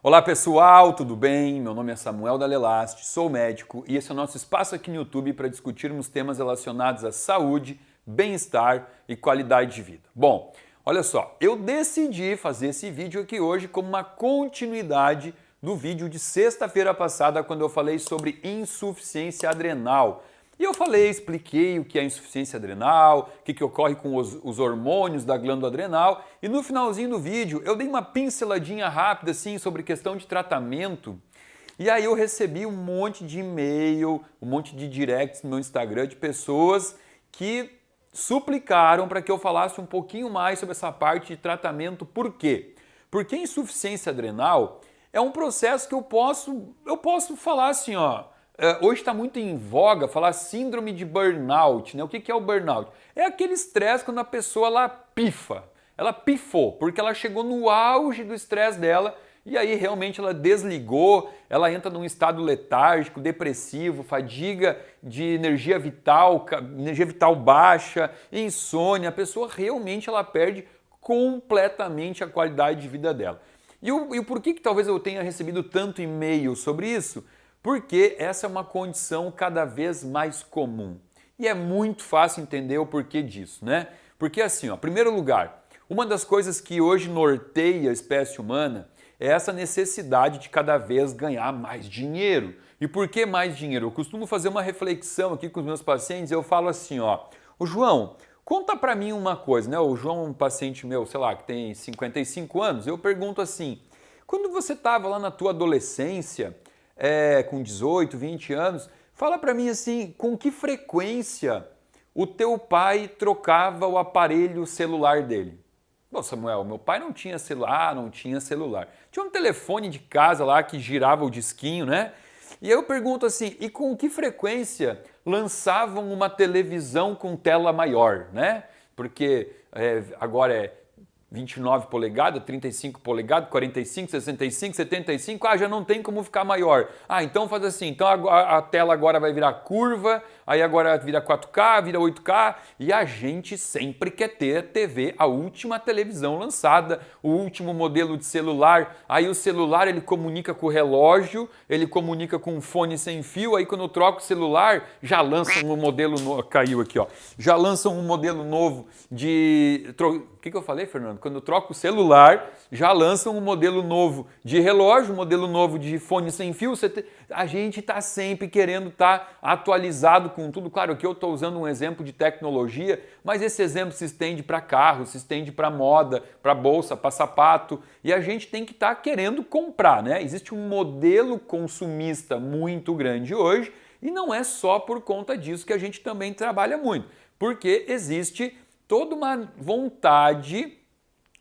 Olá pessoal, tudo bem? Meu nome é Samuel Dalelaste, sou médico e esse é o nosso espaço aqui no YouTube para discutirmos temas relacionados à saúde, bem-estar e qualidade de vida. Bom, olha só, eu decidi fazer esse vídeo aqui hoje como uma continuidade do vídeo de sexta-feira passada, quando eu falei sobre insuficiência adrenal. E eu expliquei o que é insuficiência adrenal, o que ocorre com os hormônios da glândula adrenal, e no finalzinho do vídeo eu dei uma pinceladinha rápida assim sobre questão de tratamento. E aí eu recebi um monte de e-mail, um monte de directs no meu Instagram de pessoas que suplicaram para que eu falasse um pouquinho mais sobre essa parte de tratamento. Por quê? Porque a insuficiência adrenal é um processo que eu posso falar assim, ó. Hoje está muito em voga falar síndrome de burnout, né? O que é o burnout? É aquele estresse quando a pessoa ela pifa, ela pifou, porque ela chegou no auge do estresse dela e aí realmente ela desligou, ela entra num estado letárgico, depressivo, fadiga de energia vital baixa, insônia, a pessoa realmente ela perde completamente a qualidade de vida dela. E o porquê que talvez eu tenha recebido tanto e-mail sobre isso? Porque essa é uma condição cada vez mais comum. E é muito fácil entender o porquê disso, né? Porque assim, ó, em primeiro lugar, uma das coisas que hoje norteia a espécie humana é essa necessidade de cada vez ganhar mais dinheiro. E por que mais dinheiro? Eu costumo fazer uma reflexão aqui com os meus pacientes, eu falo assim, ó, o João, conta pra mim uma coisa, né? O João é um paciente meu, sei lá, que tem 55 anos, eu pergunto assim, quando você estava lá na tua adolescência, com 18, 20 anos, fala pra mim assim, com que frequência o teu pai trocava o aparelho celular dele? Bom, Samuel, meu pai não tinha celular, Tinha um telefone de casa lá que girava o disquinho, né? E aí eu pergunto assim, e com que frequência lançavam uma televisão com tela maior, né? Porque agora é 29 polegadas, 35 polegadas, 45, 65, 75, já não tem como ficar maior. Então faz assim, então a tela agora vai virar curva, aí agora vira 4K, vira 8K, e a gente sempre quer ter a TV, a última televisão lançada, o último modelo de celular, aí o celular ele comunica com o relógio, ele comunica com um fone sem fio, aí quando eu troco o celular, já lançam um modelo novo, caiu aqui ó, já lançam um modelo novo de... O que eu falei, Fernando? Quando eu troco o celular, já lançam um modelo novo de relógio, um modelo novo de fone sem fio. A gente está sempre querendo estar atualizado com tudo. Claro que eu estou usando um exemplo de tecnologia, mas esse exemplo se estende para carro, se estende para moda, para bolsa, para sapato. E a gente tem que estar querendo comprar, né? Existe um modelo consumista muito grande hoje e não é só por conta disso que a gente também trabalha muito, porque existe toda uma vontade,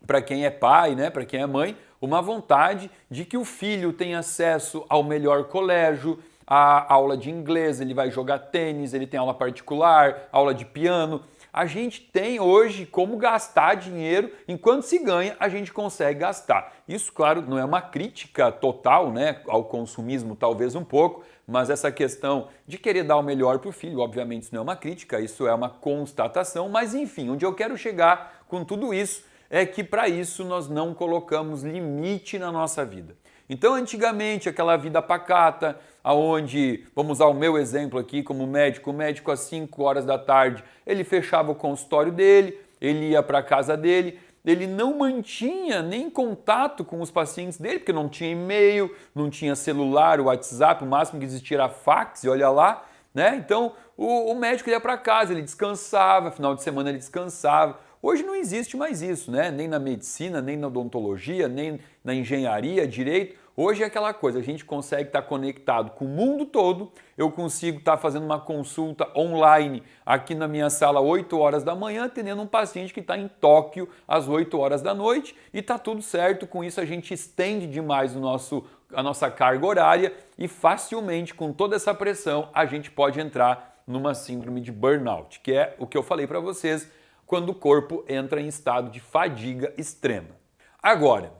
para quem é pai, né, para quem é mãe, uma vontade de que o filho tenha acesso ao melhor colégio, à aula de inglês, ele vai jogar tênis, ele tem aula particular, aula de piano. A gente tem hoje como gastar dinheiro, enquanto se ganha, a gente consegue gastar. Isso, claro, não é uma crítica total, né, ao consumismo, talvez um pouco, mas essa questão de querer dar o melhor para o filho, obviamente isso não é uma crítica, isso é uma constatação, mas enfim, onde eu quero chegar com tudo isso é que para isso nós não colocamos limite na nossa vida. Então antigamente aquela vida pacata, aonde, vamos usar o meu exemplo aqui como médico, o médico às 5 horas da tarde, ele fechava o consultório dele, ele ia para a casa dele, ele não mantinha nem contato com os pacientes dele, porque não tinha e-mail, não tinha celular, o WhatsApp, o máximo que existia era fax, e olha lá, né? Então o médico ia para casa, ele descansava, final de semana ele descansava. Hoje não existe mais isso, né? Nem na medicina, nem na odontologia, nem na engenharia, direito. Hoje é aquela coisa, a gente consegue estar conectado com o mundo todo, eu consigo estar fazendo uma consulta online aqui na minha sala 8 horas da manhã, atendendo um paciente que está em Tóquio às 8 horas da noite e está tudo certo, com isso a gente estende demais a nossa carga horária e facilmente com toda essa pressão a gente pode entrar numa síndrome de burnout, que é o que eu falei para vocês, quando o corpo entra em estado de fadiga extrema. Agora,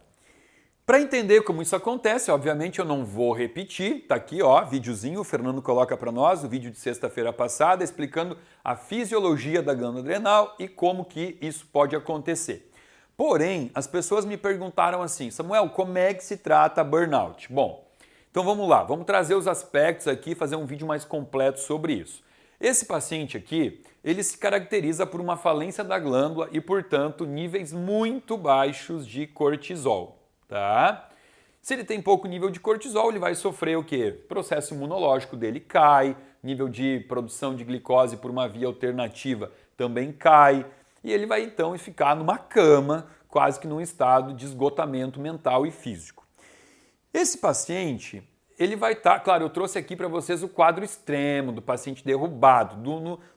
para entender como isso acontece, obviamente eu não vou repetir, tá aqui ó, videozinho, o Fernando coloca para nós, o vídeo de sexta-feira passada, explicando a fisiologia da glândula adrenal e como que isso pode acontecer. Porém, as pessoas me perguntaram assim, Samuel, como é que se trata burnout? Bom, então vamos lá, vamos trazer os aspectos aqui e fazer um vídeo mais completo sobre isso. Esse paciente aqui, ele se caracteriza por uma falência da glândula e, portanto, níveis muito baixos de cortisol, tá? Se ele tem pouco nível de cortisol, ele vai sofrer o quê? O processo imunológico dele cai, nível de produção de glicose por uma via alternativa também cai, e ele vai então ficar numa cama, quase que num estado de esgotamento mental e físico. Esse paciente, ele vai estar, claro, eu trouxe aqui para vocês o quadro extremo do paciente derrubado,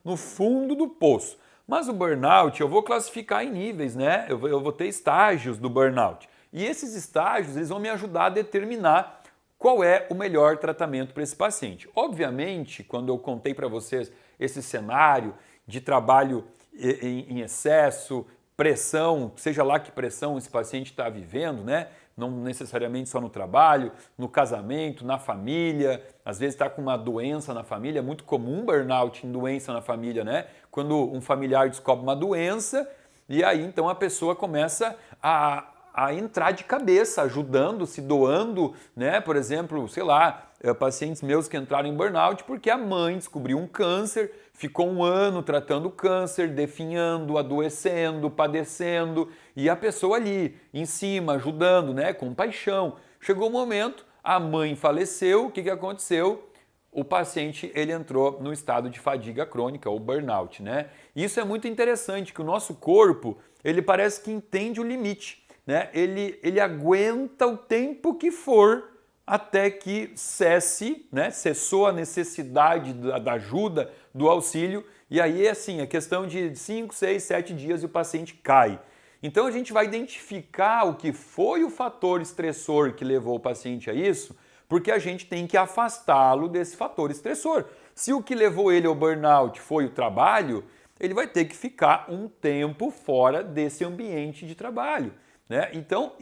no fundo do poço. Mas o burnout eu vou classificar em níveis, né? Eu vou ter estágios do burnout. E esses estágios eles vão me ajudar a determinar qual é o melhor tratamento para esse paciente. Obviamente, quando eu contei para vocês esse cenário de trabalho em excesso, pressão, seja lá que pressão esse paciente está vivendo, né? Não necessariamente só no trabalho, no casamento, na família, às vezes está com uma doença na família, é muito comum burnout em doença na família, né? Quando um familiar descobre uma doença e aí então a pessoa começa a entrar de cabeça, ajudando, se doando, né? Por exemplo, sei lá, pacientes meus que entraram em burnout porque a mãe descobriu um câncer, ficou um ano tratando o câncer, definhando, adoecendo, padecendo, e a pessoa ali, em cima, ajudando, né? Com paixão. Chegou o momento, a mãe faleceu, o que aconteceu? O paciente ele entrou no estado de fadiga crônica, ou burnout, né? Isso é muito interessante, que o nosso corpo, ele parece que entende o limite. Né? Ele aguenta o tempo que for até que cesse, né? Cessou a necessidade da ajuda, do auxílio, e aí assim, é questão de 5, 6, 7 dias e o paciente cai. Então a gente vai identificar o que foi o fator estressor que levou o paciente a isso, porque a gente tem que afastá-lo desse fator estressor. Se o que levou ele ao burnout foi o trabalho, ele vai ter que ficar um tempo fora desse ambiente de trabalho. Né? Então,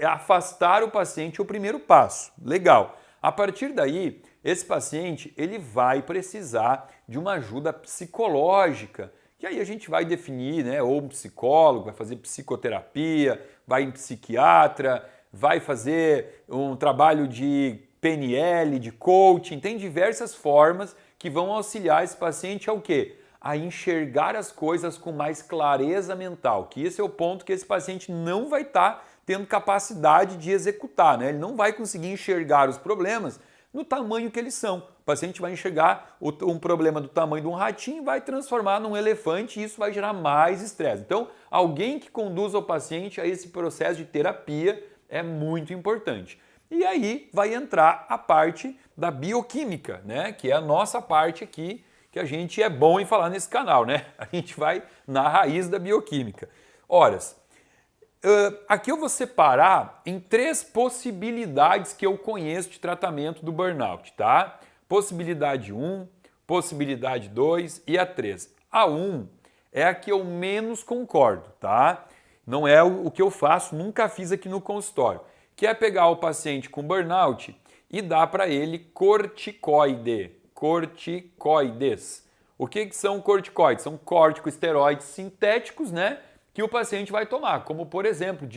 afastar o paciente é o primeiro passo. Legal. A partir daí, esse paciente ele vai precisar de uma ajuda psicológica, que aí a gente vai definir, né? Ou um psicólogo, vai fazer psicoterapia, vai em psiquiatra, vai fazer um trabalho de PNL, de coaching, tem diversas formas que vão auxiliar esse paciente ao quê? A enxergar as coisas com mais clareza mental, que esse é o ponto que esse paciente não vai estar tendo capacidade de executar, né? Ele não vai conseguir enxergar os problemas no tamanho que eles são. O paciente vai enxergar um problema do tamanho de um ratinho e vai transformar num elefante e isso vai gerar mais estresse. Então, alguém que conduza o paciente a esse processo de terapia é muito importante. E aí vai entrar a parte da bioquímica, né? Que é a nossa parte aqui, que a gente é bom em falar nesse canal, né? A gente vai na raiz da bioquímica. Ora, aqui eu vou separar em 3 possibilidades que eu conheço de tratamento do burnout, tá? Possibilidade 1, possibilidade 2 e a 3. A 1 é a que eu menos concordo, tá? Não é o que eu faço, nunca fiz aqui no consultório, que é pegar o paciente com burnout e dar para ele corticoides. O que são corticoides? São corticosteroides sintéticos, né? Que o paciente vai tomar, como por exemplo,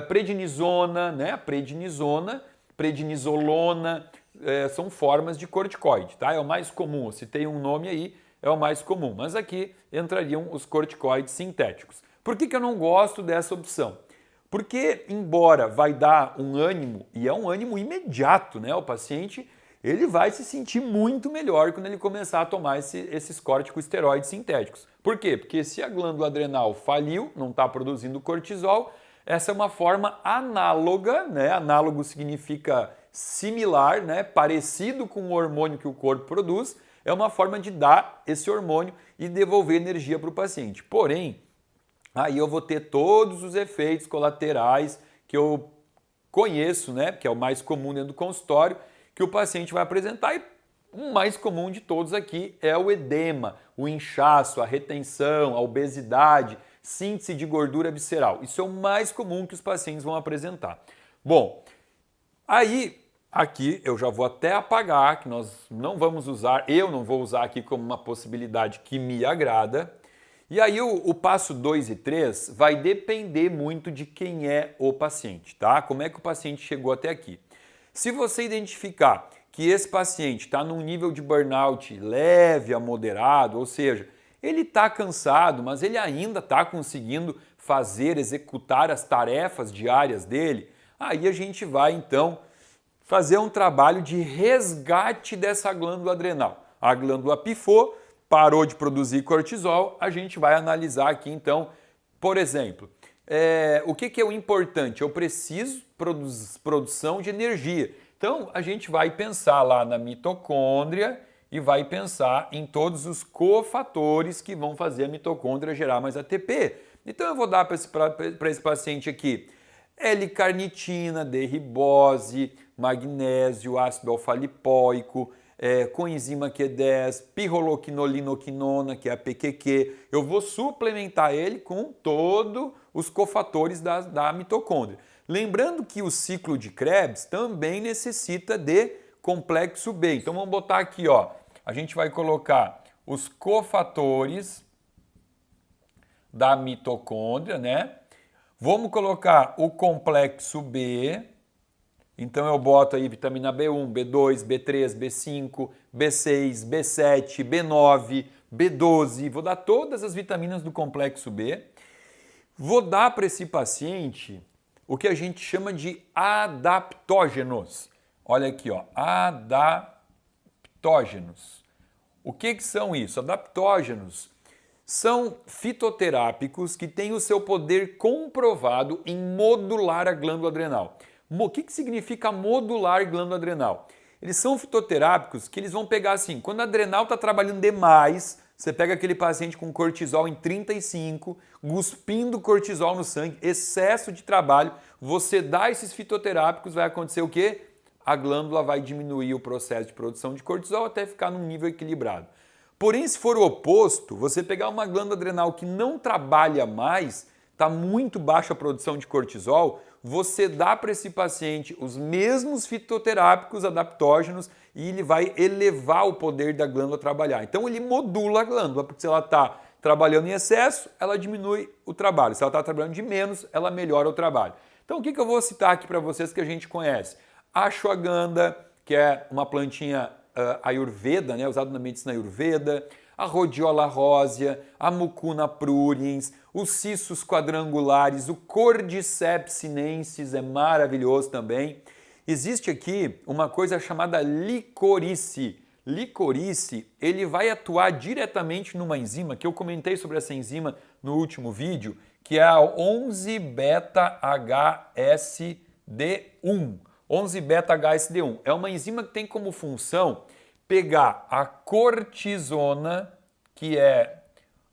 prednisona, né? Prednisolona, são formas de corticoide, tá? É o mais comum, se tem um nome aí, é o mais comum, mas aqui entrariam os corticoides sintéticos. Por que eu não gosto dessa opção? Porque, embora vai dar um ânimo, e é um ânimo imediato, né? O paciente ele vai se sentir muito melhor quando ele começar a tomar esses corticosteroides sintéticos. Por quê? Porque se a glândula adrenal faliu, não está produzindo cortisol, essa é uma forma análoga, né? Análogo significa similar, né? Parecido com o hormônio que o corpo produz, é uma forma de dar esse hormônio e devolver energia para o paciente. Porém, aí eu vou ter todos os efeitos colaterais que eu conheço, né? Que é o mais comum dentro do consultório, que o paciente vai apresentar, e o mais comum de todos aqui é o edema, o inchaço, a retenção, a obesidade, síntese de gordura visceral. Isso é o mais comum que os pacientes vão apresentar. Bom, aí aqui eu já vou até apagar, que nós não vamos usar, eu não vou usar aqui como uma possibilidade que me agrada, E aí o passo 2 e 3 vai depender muito de quem é o paciente, tá? Como é que o paciente chegou até aqui. Se você identificar que esse paciente está num nível de burnout leve a moderado, ou seja, ele está cansado, mas ele ainda está conseguindo executar as tarefas diárias dele, aí a gente vai então fazer um trabalho de resgate dessa glândula adrenal. A glândula pifou, parou de produzir cortisol, a gente vai analisar aqui então, por exemplo, o que é o importante? Eu preciso produção de energia. Então a gente vai pensar lá na mitocôndria e vai pensar em todos os cofatores que vão fazer a mitocôndria gerar mais ATP. Então eu vou dar para esse paciente aqui L-carnitina, D-ribose, magnésio, ácido alfa-lipóico, coenzima Q10, pirroloquinolinoquinona, que é a PQQ. Eu vou suplementar ele com todos os cofatores da mitocôndria. Lembrando que o ciclo de Krebs também necessita de complexo B. Então vamos botar aqui, ó, a gente vai colocar os cofatores da mitocôndria, né? Vamos colocar o complexo B. Então eu boto aí vitamina B1, B2, B3, B5, B6, B7, B9, B12. Vou dar todas as vitaminas do complexo B. Vou dar para esse paciente o que a gente chama de adaptógenos. Olha aqui, ó, adaptógenos. O que são isso? Adaptógenos são fitoterápicos que têm o seu poder comprovado em modular a glândula adrenal. O que significa modular glândula adrenal? Eles são fitoterápicos que eles vão pegar assim, quando a adrenal está trabalhando demais, você pega aquele paciente com cortisol em 35, cuspindo cortisol no sangue, excesso de trabalho, você dá esses fitoterápicos, vai acontecer o quê? A glândula vai diminuir o processo de produção de cortisol até ficar num nível equilibrado. Porém, se for o oposto, você pegar uma glândula adrenal que não trabalha mais, está muito baixa a produção de cortisol, você dá para esse paciente os mesmos fitoterápicos adaptógenos e ele vai elevar o poder da glândula a trabalhar. Então ele modula a glândula, porque se ela está trabalhando em excesso, ela diminui o trabalho. Se ela está trabalhando de menos, ela melhora o trabalho. Então o que eu vou citar aqui para vocês que a gente conhece? A ashwagandha, que é uma plantinha ayurveda, né, usada na medicina ayurveda, a rhodiola rósea, a mucuna pruriens, os cissos quadrangulares, o cordyceps sinensis é maravilhoso também. Existe aqui uma coisa chamada licorice. Licorice, ele vai atuar diretamente numa enzima, que eu comentei sobre essa enzima no último vídeo, que é a 11-beta-HSD1. 11-beta-HSD1. É uma enzima que tem como função pegar a cortisona, que é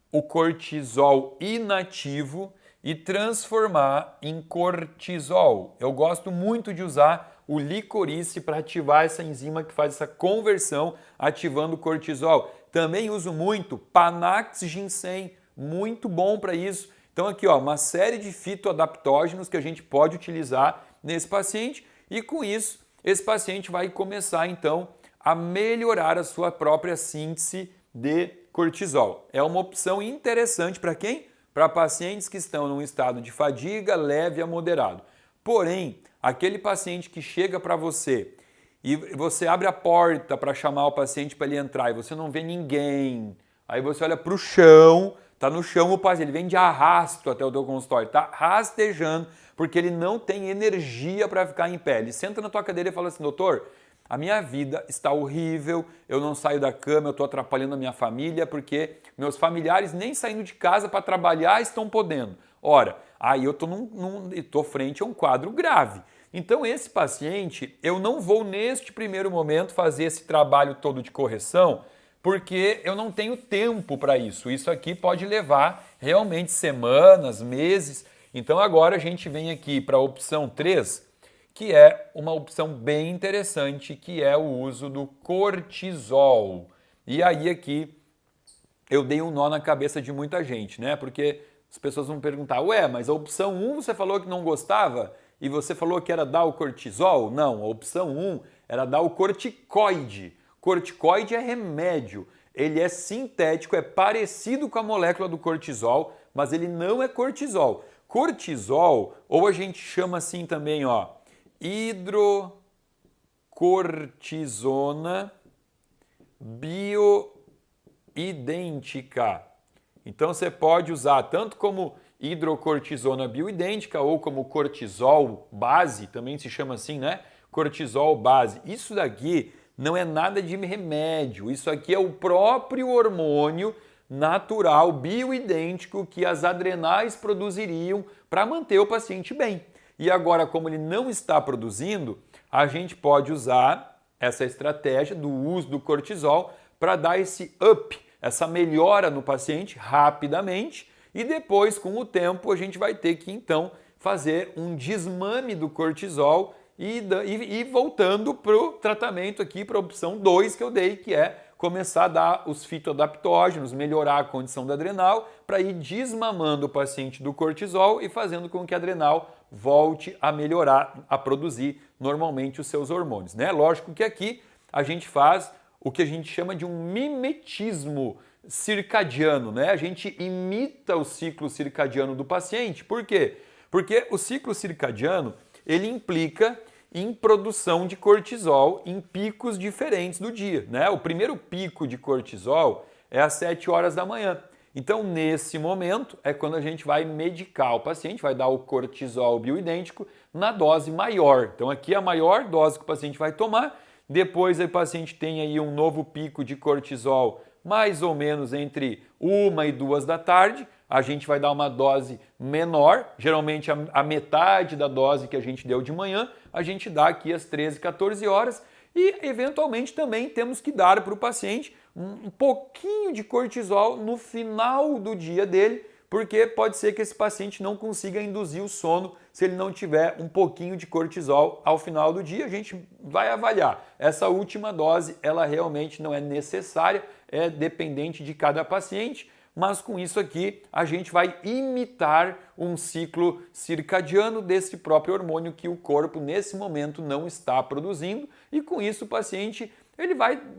o cortisol inativo, e transformar em cortisol. Eu gosto muito de usar o licorice para ativar essa enzima que faz essa conversão, ativando o cortisol. Também uso muito Panax ginseng, muito bom para isso. Então aqui, ó, uma série de fitoadaptógenos que a gente pode utilizar nesse paciente e com isso esse paciente vai começar então a melhorar a sua própria síntese de cortisol. É uma opção interessante para quem? Para pacientes que estão num estado de fadiga leve a moderado. Porém, aquele paciente que chega para você e você abre a porta para chamar o paciente para ele entrar e você não vê ninguém, aí você olha para o chão, está no chão o paciente, ele vem de arrasto até o teu consultório, está rastejando porque ele não tem energia para ficar em pé. Ele senta na tua cadeira e fala assim, doutor, a minha vida está horrível, eu não saio da cama, eu estou atrapalhando a minha família porque meus familiares nem saindo de casa para trabalhar estão podendo. Ora, aí eu estou frente a um quadro grave. Então esse paciente, eu não vou neste primeiro momento fazer esse trabalho todo de correção porque eu não tenho tempo para isso. Isso aqui pode levar realmente semanas, meses. Então agora a gente vem aqui para a opção 3, que é uma opção bem interessante, que é o uso do cortisol. E aí aqui eu dei um nó na cabeça de muita gente, né? Porque as pessoas vão perguntar, ué, mas a opção 1 você falou que não gostava e você falou que era dar o cortisol? Não, a opção 1 era dar o corticoide. Corticoide é remédio. ele é sintético, é parecido com a molécula do cortisol, mas ele não é cortisol. Cortisol, ou a gente chama assim também, ó, hidrocortisona bioidêntica. Então você pode usar tanto como hidrocortisona bioidêntica ou como cortisol base, também se chama assim, né? Cortisol base. Isso daqui não é nada de remédio, isso aqui é o próprio hormônio natural, bioidêntico, que as adrenais produziriam para manter o paciente bem. E agora, como ele não está produzindo, a gente pode usar essa estratégia do uso do cortisol para dar esse up, essa melhora no paciente rapidamente, e depois, com o tempo, a gente vai ter que então fazer um desmame do cortisol e voltando para o tratamento aqui, para a opção 2 que eu dei, que é começar a dar os fitoadaptógenos, melhorar a condição da adrenal, para ir desmamando o paciente do cortisol e fazendo com que a adrenal volte a melhorar, a produzir normalmente os seus hormônios, né? Lógico que aqui a gente faz o que a gente chama de um mimetismo circadiano, né? A gente imita o ciclo circadiano do paciente. Por quê? Porque o ciclo circadiano, ele implica em produção de cortisol em picos diferentes do dia, né? O primeiro pico de cortisol é às 7 horas da manhã. Então, nesse momento, é quando a gente vai medicar o paciente, vai dar o cortisol bioidêntico na dose maior. Então, aqui é a maior dose que o paciente vai tomar. Depois, o paciente tem aí um novo pico de cortisol mais ou menos entre 1 e 2 da tarde. A gente vai dar uma dose menor, geralmente a metade da dose que a gente deu de manhã, a gente dá aqui às 13, 14 horas e eventualmente também temos que dar para o paciente um pouquinho de cortisol no final do dia dele, porque pode ser que esse paciente não consiga induzir o sono se ele não tiver um pouquinho de cortisol ao final do dia. A gente vai avaliar. Essa última dose, ela realmente não é necessária, é dependente de cada paciente, mas com isso aqui a gente vai imitar um ciclo circadiano desse próprio hormônio que o corpo nesse momento não está produzindo, e com isso o paciente,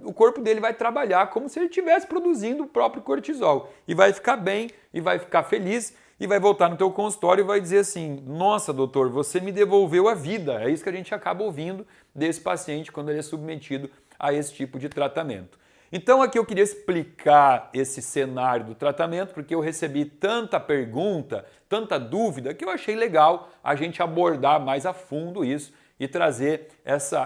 o corpo dele vai trabalhar como se ele estivesse produzindo o próprio cortisol e vai ficar bem e vai ficar feliz e vai voltar no teu consultório e vai dizer assim: nossa, doutor, você me devolveu a vida. É isso que a gente acaba ouvindo desse paciente quando ele é submetido a esse tipo de tratamento. Então aqui eu queria explicar esse cenário do tratamento, porque eu recebi tanta pergunta, tanta dúvida, que eu achei legal a gente abordar mais a fundo isso e trazer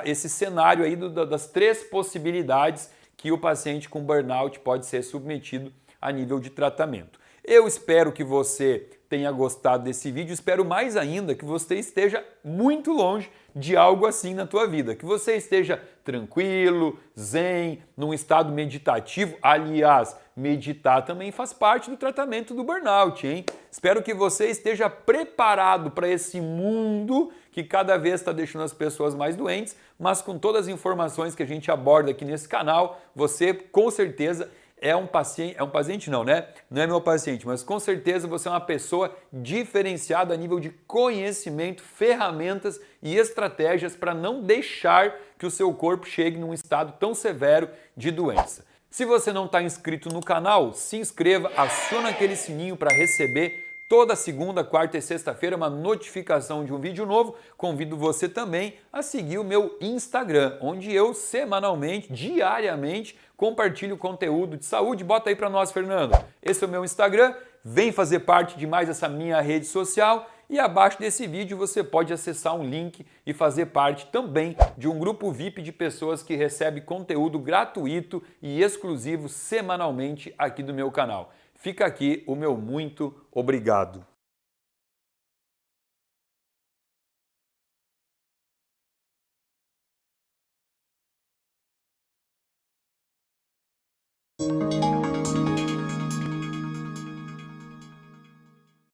esse cenário aí das 3 possibilidades que o paciente com burnout pode ser submetido a nível de tratamento. Eu espero que você tenha gostado desse vídeo, espero mais ainda que você esteja muito longe de algo assim na tua vida, que você esteja tranquilo, zen, num estado meditativo. Aliás, meditar também faz parte do tratamento do burnout, hein? Espero que você esteja preparado para esse mundo que cada vez está deixando as pessoas mais doentes, mas com todas as informações que a gente aborda aqui nesse canal, você com certeza é um paciente não, né? Não é meu paciente, mas com certeza você é uma pessoa diferenciada a nível de conhecimento, ferramentas e estratégias para não deixar que o seu corpo chegue num estado tão severo de doença. Se você não está inscrito no canal, se inscreva, aciona aquele sininho para receber toda segunda, quarta e sexta-feira uma notificação de um vídeo novo. Convido você também a seguir o meu Instagram, onde eu semanalmente, diariamente, compartilho conteúdo de saúde. Bota aí para nós, Fernando. Esse é o meu Instagram. Vem fazer parte de mais essa minha rede social. E abaixo desse vídeo você pode acessar um link e fazer parte também de um grupo VIP de pessoas que recebe conteúdo gratuito e exclusivo semanalmente aqui do meu canal. Fica aqui o meu muito obrigado.